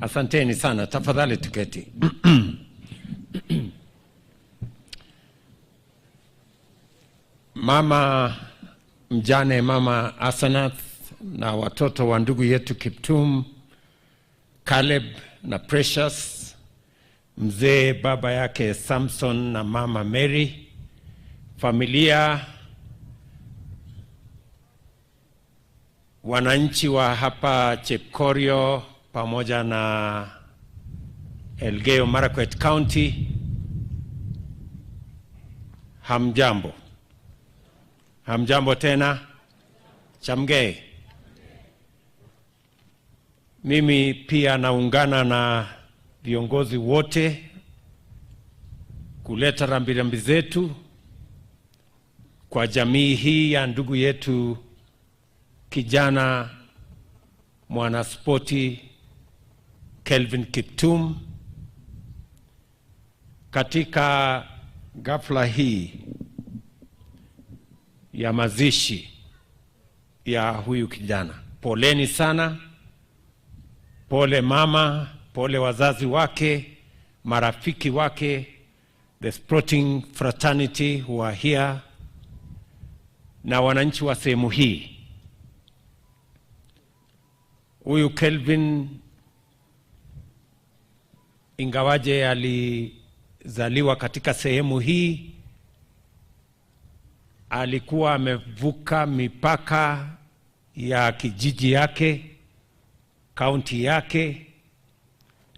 Asanteni sana, tafadhali tuketi. Mama mjane, Mama Asanath na watoto wa ndugu yetu Kiptum, Caleb na Precious, mzee baba yake Samson na Mama Mary, familia, wananchi wa hapa Chepkorio pamoja na Elgeyo Marakwet County, hamjambo. Hamjambo tena. Chamgei. Mimi pia naungana na viongozi wote kuleta rambirambi zetu kwa jamii hii ya ndugu yetu kijana mwanaspoti Kelvin Kiptum katika ghafla hii ya mazishi ya huyu kijana. Poleni sana. Pole mama, pole wazazi wake, marafiki wake, the sporting fraternity who are here, na wananchi wa sehemu hii. Huyu Kelvin, ingawaje alizaliwa katika sehemu hii, alikuwa amevuka mipaka ya kijiji yake, kaunti yake,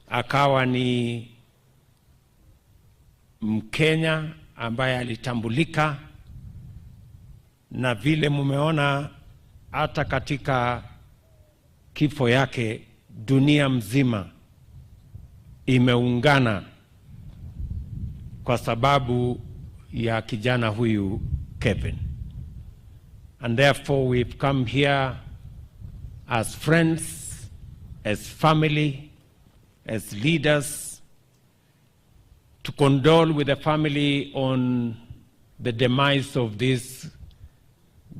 akawa ni Mkenya ambaye alitambulika, na vile mumeona hata katika kifo yake dunia mzima imeungana kwa sababu ya kijana huyu Kevin. And therefore we've come here as friends, as family, as leaders, to condole with the family on the demise of this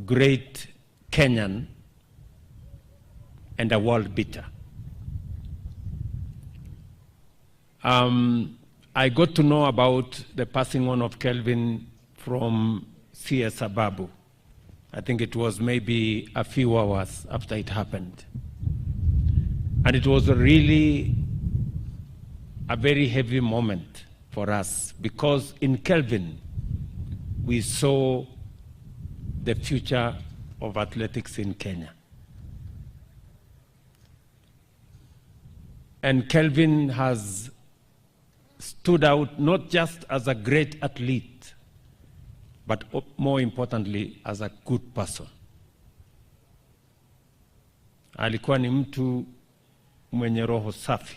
great Kenyan and a world beater. I got to know about the passing on of Kelvin from CS Ababu. I think it was maybe a few hours after it happened. And it was really a very heavy moment for us, because in Kelvin we saw the future of athletics in Kenya. And Kelvin has stood out not just as a great athlete, but more importantly as a good person. Alikuwa ni mtu mwenye roho safi,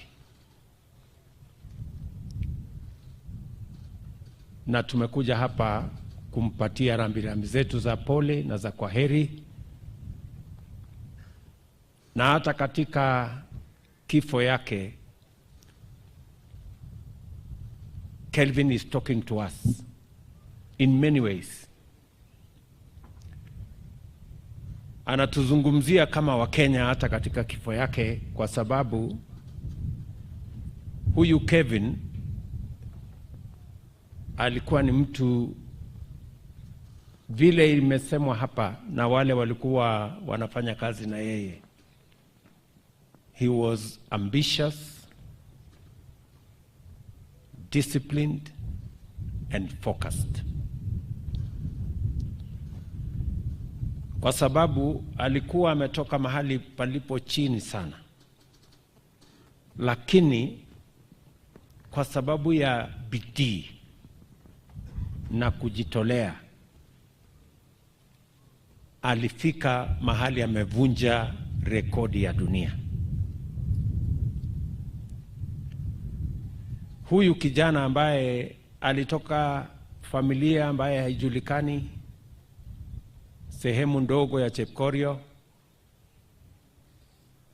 na tumekuja hapa kumpatia rambirambi zetu za pole na za kwaheri. Na hata katika kifo yake, Kelvin is talking to us in many ways. Anatuzungumzia kama Wakenya hata katika kifo yake, kwa sababu huyu Kevin alikuwa ni mtu, vile imesemwa hapa na wale walikuwa wanafanya kazi na yeye, he was ambitious, disciplined and focused. Kwa sababu alikuwa ametoka mahali palipo chini sana, lakini kwa sababu ya bidii na kujitolea alifika mahali amevunja rekodi ya dunia. Huyu kijana ambaye alitoka familia ambaye haijulikani, sehemu ndogo ya Chepkorio,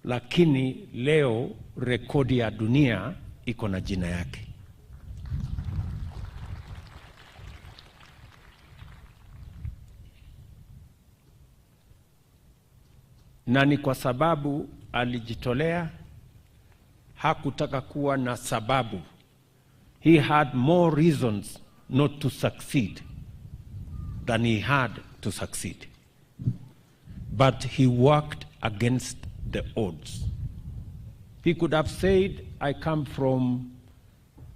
lakini leo rekodi ya dunia iko na jina yake. Na ni kwa sababu alijitolea, hakutaka kuwa na sababu. He had more reasons not to succeed than he had to succeed. But he worked against the odds. He could have said, I come from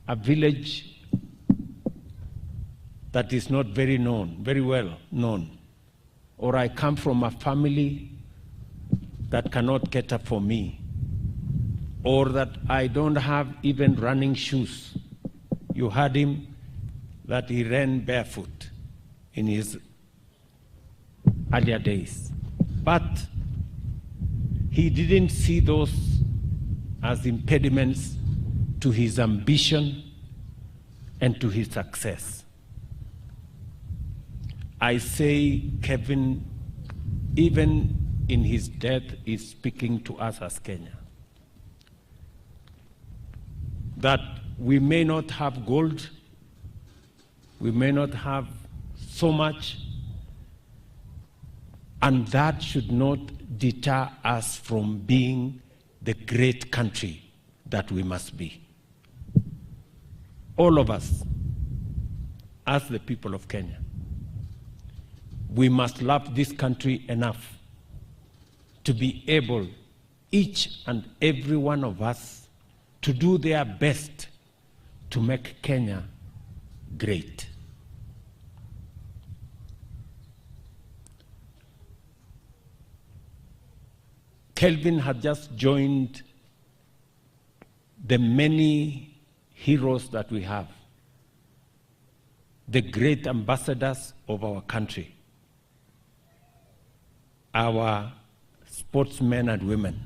a village that is not very well known, or I come from a family that cannot cater for me, or that I don't have even running shoes. You heard him that he ran barefoot in his earlier days. But he didn't see those as impediments to his ambition and to his success. I say Kevin, even in his death, is speaking to us as Kenya. That we may not have gold, we may not have so much, and that should not deter us from being the great country that we must be. All of us, as the people of Kenya, we must love this country enough to be able, each and every one of us, to do their best to make Kenya great. Kelvin had just joined the many heroes that we have, the great ambassadors of our country, our sportsmen and women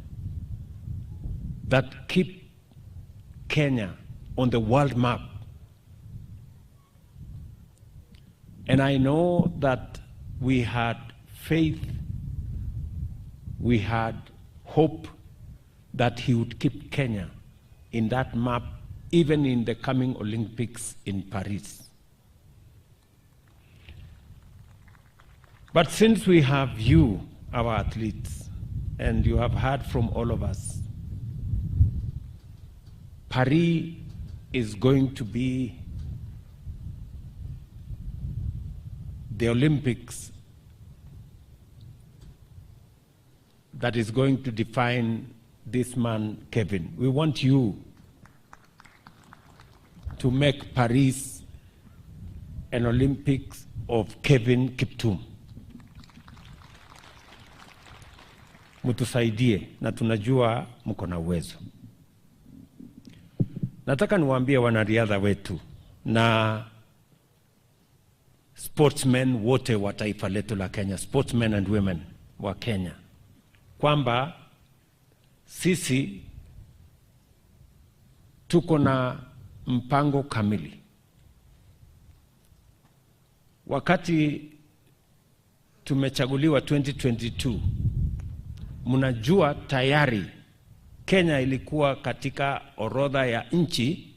that keep Kenya on the world map. And I know that we had faith, we had hope that he would keep Kenya in that map, even in the coming Olympics in Paris. But since we have you, our athletes, and you have heard from all of us, Paris is going to be the Olympics that is going to define this man, Kevin. We want you to make Paris an Olympics of Kelvin Kiptum. Mutusaidie na tunajua mko na uwezo. Nataka niwaambie wanariadha wetu na sportsmen wote wa taifa letu la Kenya, sportsmen and women wa Kenya, kwamba sisi tuko na mpango kamili. Wakati tumechaguliwa 2022, mnajua tayari Kenya ilikuwa katika orodha ya nchi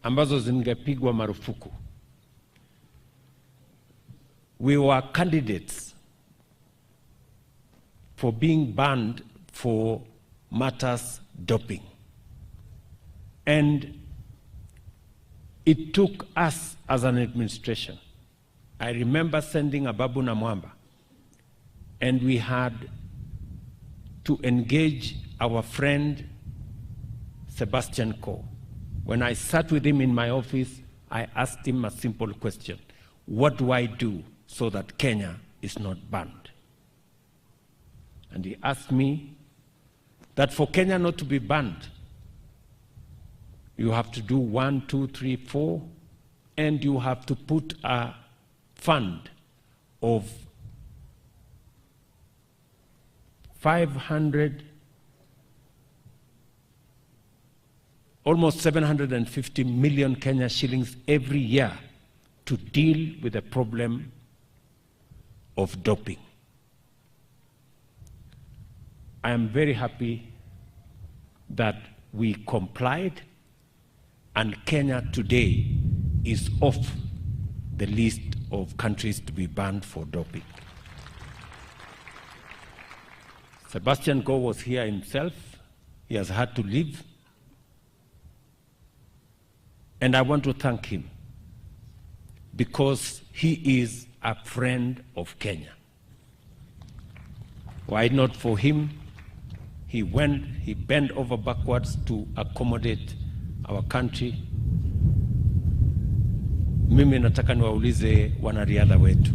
ambazo zingepigwa marufuku. We were candidates for being banned for matters doping. And it took us as an administration. I remember sending Ababu Namwamba, and we had to engage our friend Sebastian Coe. When I sat with him in my office, I asked him a simple question: what do I do so that Kenya is not banned? And he asked me that for Kenya not to be banned, you have to do 1, 2, 3, 4, and you have to put a fund of 500, almost 750 million Kenya shillings every year to deal with the problem of doping. I am very happy that we complied, and Kenya today is off the list of countries to be banned for doping. Sebastian Coe was here himself. He has had to leave. And I want to thank him because he is a friend of Kenya. Why not for him? He bent over backwards to accommodate our country. Mimi nataka niwaulize wanariadha wetu.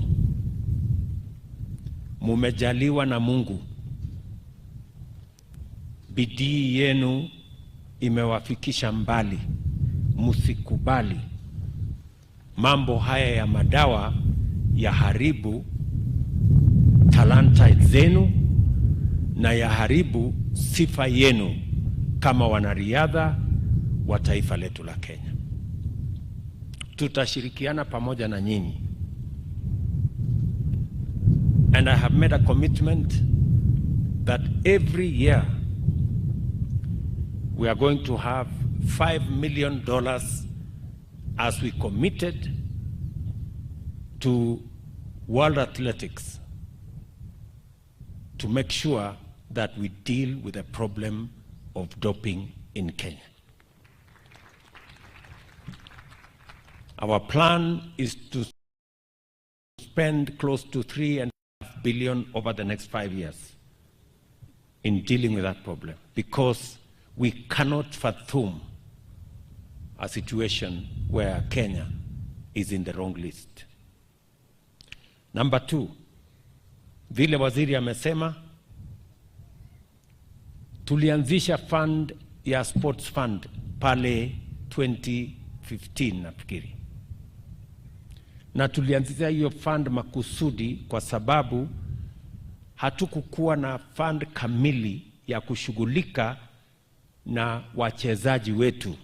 Mumejaliwa na Mungu. Bidii yenu imewafikisha mbali. Musikubali mambo haya ya madawa ya haribu talanta zenu na ya haribu sifa yenu kama wanariadha wa taifa letu la Kenya. Tutashirikiana pamoja na nyinyi. And I have made a commitment that every year we are going to have $5 million as we committed to World Athletics to make sure that we deal with the problem of doping in Kenya. Our plan is to spend close to $3.5 billion over the next 5 years in dealing with that problem, because we cannot fathom a situation where Kenya is in the wrong list. Number 2, vile waziri amesema, tulianzisha fund ya sports fund pale 2015 nafikiri. Na tulianzisha hiyo fund makusudi kwa sababu hatukukuwa na fund kamili ya kushughulika na wachezaji wetu.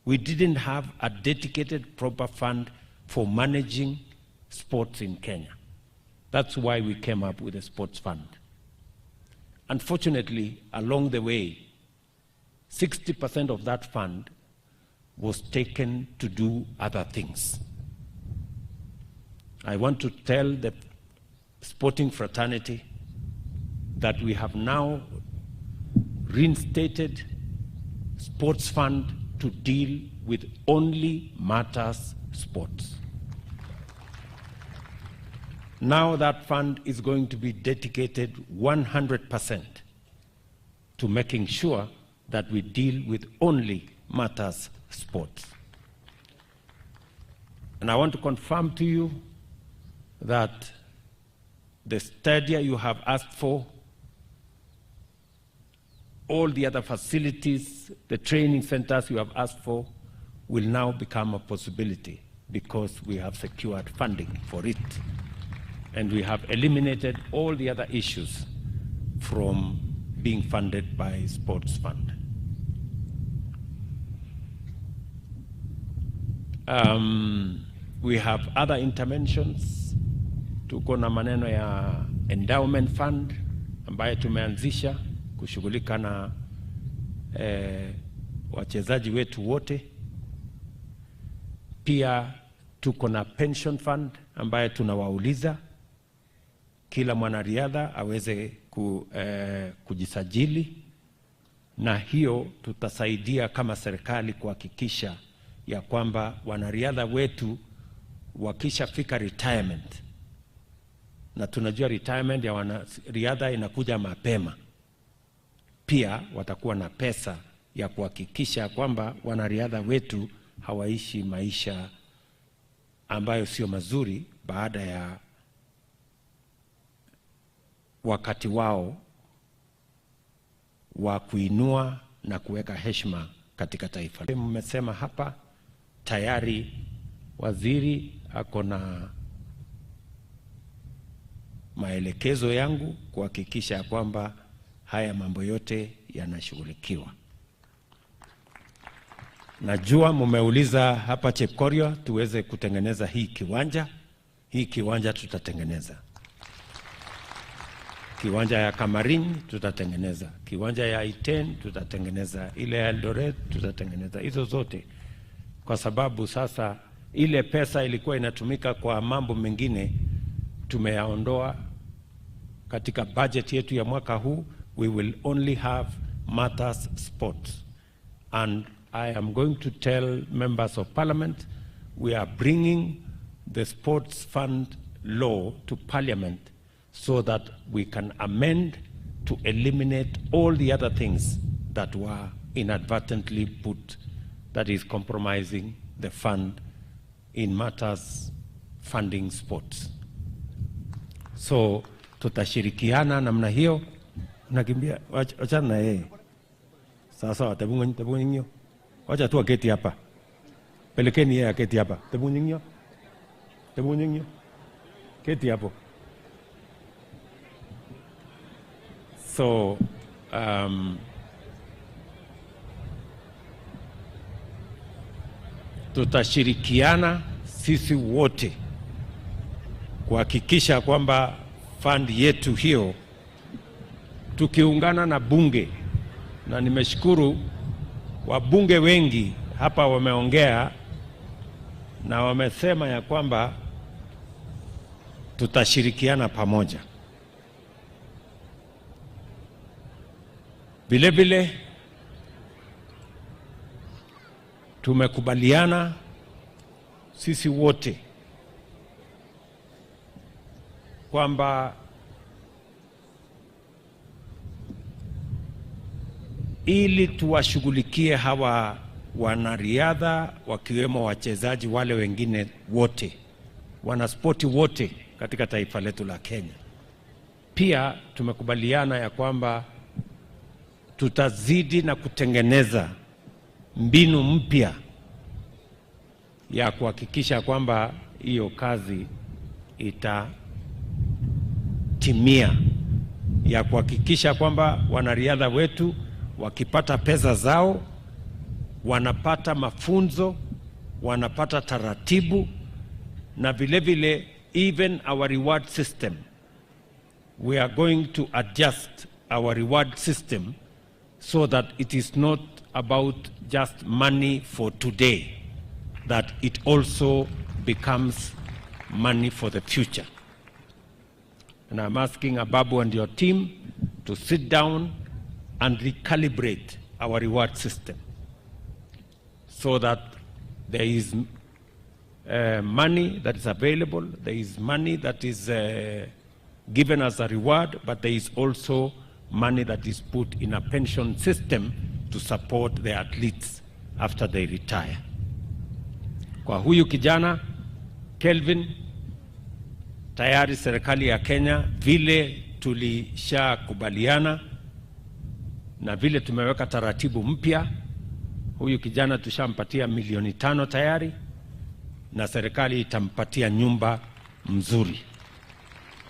We didn't have a dedicated proper fund for managing sports in Kenya. That's why we came up with a sports fund. Unfortunately, along the way, 60% of that fund was taken to do other things. I want to tell the sporting fraternity that we have now reinstated sports fund to deal with only matters sports. Now that fund is going to be dedicated 100% to making sure that we deal with only matters sports. And I want to confirm to you that the stadia you have asked for, all the other facilities, the training centers you have asked for, will now become a possibility because we have secured funding for it. And we have eliminated all the other issues from being funded by Sports Fund. We have other interventions. Tuko na maneno ya endowment fund ambayo tumeanzisha kushughulika na wachezaji wetu wote. Pia tuko na pension fund ambayo tunawauliza kila mwanariadha aweze kujisajili, na hiyo tutasaidia kama serikali kuhakikisha ya kwamba wanariadha wetu wakishafika retirement, na tunajua retirement ya wanariadha inakuja mapema, pia watakuwa na pesa ya kuhakikisha kwamba wanariadha wetu hawaishi maisha ambayo sio mazuri baada ya wakati wao wa kuinua na kuweka heshima katika taifa. Mmesema hapa tayari waziri ako na maelekezo yangu kuhakikisha kwamba haya mambo yote yanashughulikiwa. Najua mmeuliza hapa Chepkorio tuweze kutengeneza hii kiwanja. Hii kiwanja tutatengeneza. Kiwanja ya Kamarin tutatengeneza. Kiwanja ya Iten tutatengeneza. Ile ya Eldoret tutatengeneza. Hizo zote. Kwa sababu sasa ile pesa ilikuwa inatumika kwa mambo mengine tumeyaondoa katika budget yetu ya mwaka huu. We will only have matters sports, and I am going to tell members of parliament we are bringing the sports fund law to parliament so that we can amend to eliminate all the other things that were inadvertently put, that is compromising the fund in matters funding sports. So tutashirikiana namna hiyo. Nakimbia, wachana na yeye. Sawa, tabunginyo. Wacha tu aketi hapa. Pelekeni yeye aketi hapa. Tabunginyo. Keti hapo. So, tutashirikiana sisi wote kuhakikisha kwamba fund yetu hiyo, tukiungana na bunge, na nimeshukuru wabunge wengi hapa wameongea na wamesema ya kwamba tutashirikiana pamoja. Vile vile tumekubaliana sisi wote kwamba ili tuwashughulikie hawa wanariadha, wakiwemo wachezaji wale wengine wote, wanaspoti wote katika taifa letu la Kenya, pia tumekubaliana ya kwamba tutazidi na kutengeneza mbinu mpya ya kuhakikisha kwamba hiyo kazi itatimia, ya kuhakikisha kwamba wanariadha wetu wakipata pesa zao, wanapata mafunzo, wanapata taratibu, na vile vile even our reward system, we are going to adjust our reward system so that it is not about just money for today, that it also becomes money for the future. And I'm asking Ababu and your team to sit down and recalibrate our reward system so that there is money that is available, there is money that is given as a reward, but there is also money that is put in a pension system to support the athletes after they retire. Kwa huyu kijana Kelvin, tayari serikali ya Kenya vile tulishakubaliana na vile tumeweka taratibu mpya, huyu kijana tushampatia milioni 5 tayari, na serikali itampatia nyumba mzuri.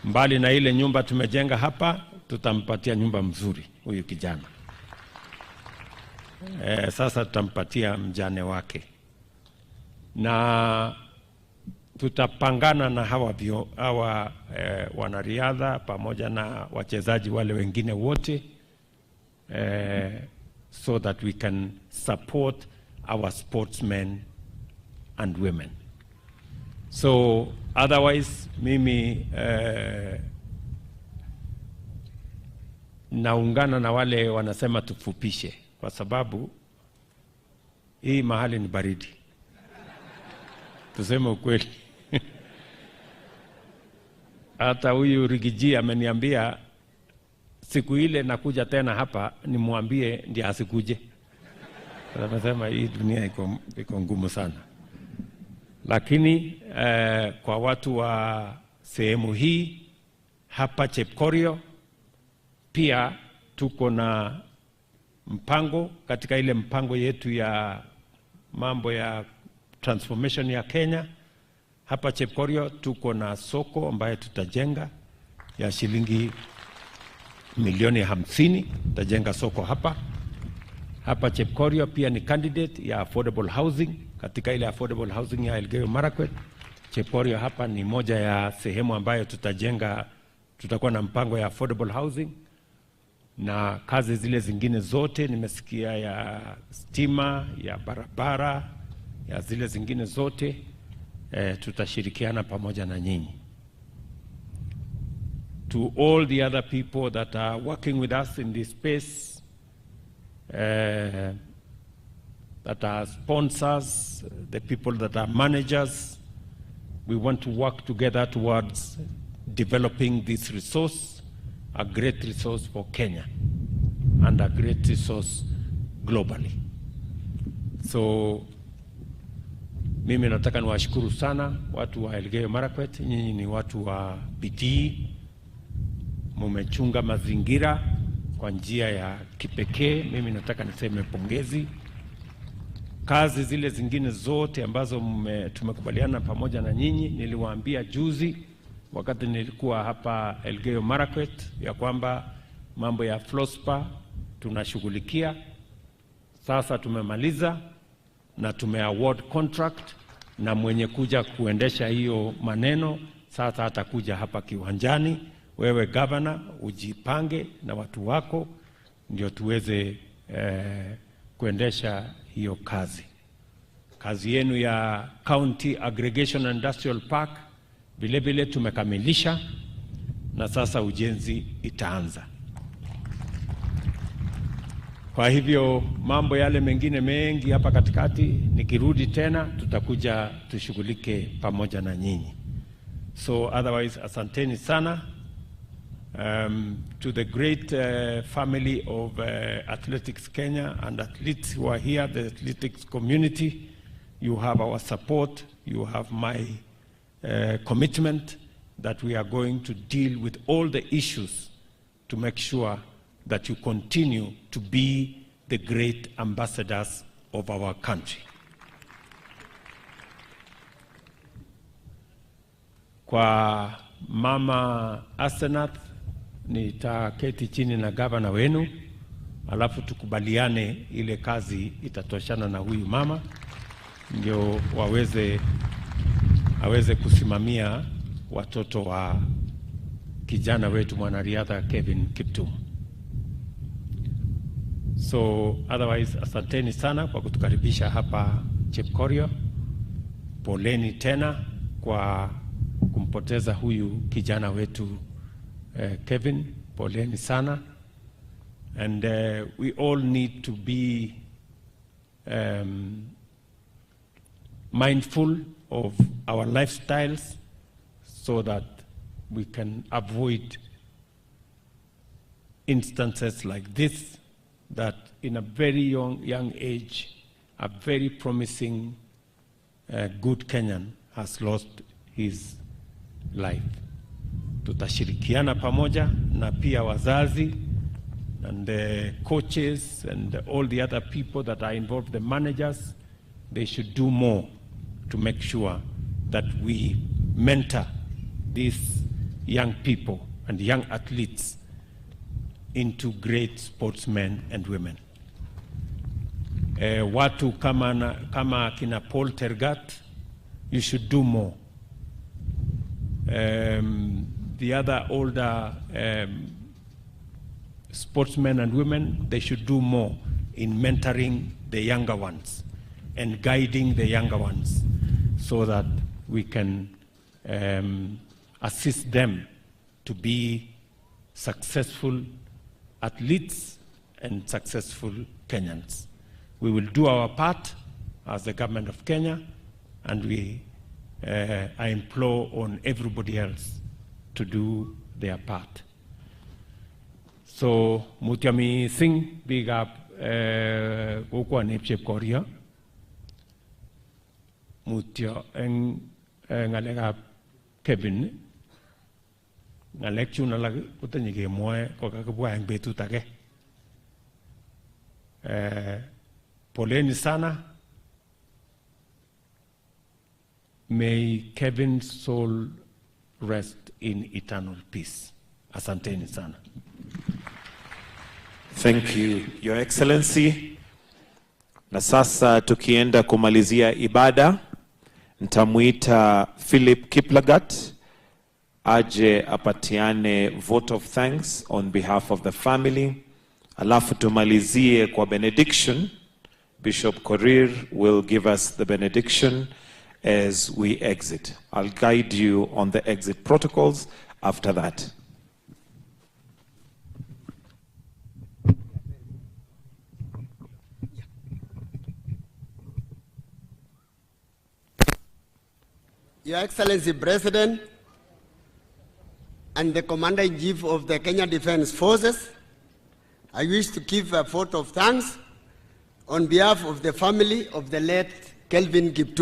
Mbali na ile nyumba tumejenga hapa, tutampatia nyumba mzuri huyu kijana. Sasa tutampatia mjane wake, na tutapangana na hawa wanariadha pamoja na wachezaji wale wengine wote, so that we can support our sportsmen and women. So otherwise mimi naungana na wale wanasema tufupishe, kwa sababu hii mahali ni baridi. Tuseme ukweli. Hata huyu Rigiji ameniambia siku ile nakuja tena hapa nimwambie ndiye asikuje. Anasema hii dunia iko ngumu sana. Lakini kwa watu wa sehemu hii hapa Chepkorio pia tuko na mpango, katika ile mpango yetu ya mambo ya transformation ya Kenya. Hapa Chepkorio tuko na soko ambayo tutajenga ya shilingi milioni 50. Tutajenga soko hapa Chepkorio. Pia ni candidate ya affordable housing, katika ile affordable housing ya Elgeyo Marakwet. Chepkorio hapa ni moja ya sehemu ambayo tutajenga, tutakuwa na mpango ya affordable housing, na kazi zile zingine zote nimesikia, ya stima, ya barabara, ya zile zingine zote tutashirikiana pamoja na nyinyi. To all the other people that are working with us in this space, that are sponsors, the people that are managers. We want to work together towards developing this resource, a great resource for Kenya and a great resource globally. So mimi nataka niwashukuru sana watu wa Elgeyo Marakwet. Nyinyi ni watu wa bidii, mumechunga mazingira kwa njia ya kipekee. Mimi nataka niseme pongezi. Kazi zile zingine zote ambazo tumekubaliana pamoja na nyinyi, niliwaambia juzi wakati nilikuwa hapa Elgeyo Marakwet ya kwamba mambo ya FLOSPA tunashughulikia. Sasa tumemaliza na tumeaward contract, na mwenye kuja kuendesha hiyo maneno sasa atakuja hapa kiwanjani. Wewe governor ujipange na watu wako ndio tuweze kuendesha hiyo kazi. Kazi yenu ya County Aggregation Industrial Park vile vile tumekamilisha, na sasa ujenzi itaanza. Kwa hivyo mambo yale mengine mengi hapa katikati nikirudi tena tutakuja tushughulike pamoja na nyinyi. So otherwise asanteni sana. To the great family of Athletics Kenya and athletes who are here, the athletics community, you have our support, you have my commitment that we are going to deal with all the issues to make sure that you continue to be the great ambassadors of our country. Kwa Mama Asenath, nitaketi chini na gavana wenu, alafu tukubaliane ile kazi itatoshana na huyu mama, ndio aweze kusimamia watoto wa kijana wetu mwanariadha Kelvin Kiptum. So otherwise asanteni sana kwa kutukaribisha hapa Chepkorio. Poleni tena kwa kumpoteza huyu kijana wetu Kelvin. Poleni sana. And we all need to be mindful of our lifestyles so that we can avoid instances like this, that in a very young age, a very promising, good Kenyan has lost his life. Tutashirikiana pamoja na pia wazazi and the coaches and all the other people that are involved, the managers, they should do more to make sure that we mentor these young people and young athletes into great sportsmen and women. Watu kama kina Paul Tergat, you should do more. The other older sportsmen and women, they should do more in mentoring the younger ones and guiding the younger ones so that we can assist them to be successful athletes and successful Kenyans. We will do our part as the government of Kenya, and I implore on everybody else to do their part. So Mutiami Singh, big up Ukwa Nepchep Korea. Mutia and Ngalega Kevin. Ngalek chuna lag utanyige moe kokakabwa ang betu take. Poleni sana. May Kevin's soul rest in eternal peace. Asanteni sana. Thank you, Your Excellency. Na sasa tukienda kumalizia ibada, nitamuita Philip Kiplagat aje apatiane vote of thanks on behalf of the family. Alafu tumalizie kwa benediction. Bishop Korir will give us the benediction as we exit. I'll guide you on the exit protocols after that. Your Excellency President and the Commander-in-Chief of the Kenya Defence Forces, I wish to give a vote of thanks on behalf of the family of the late Kelvin Kiptum.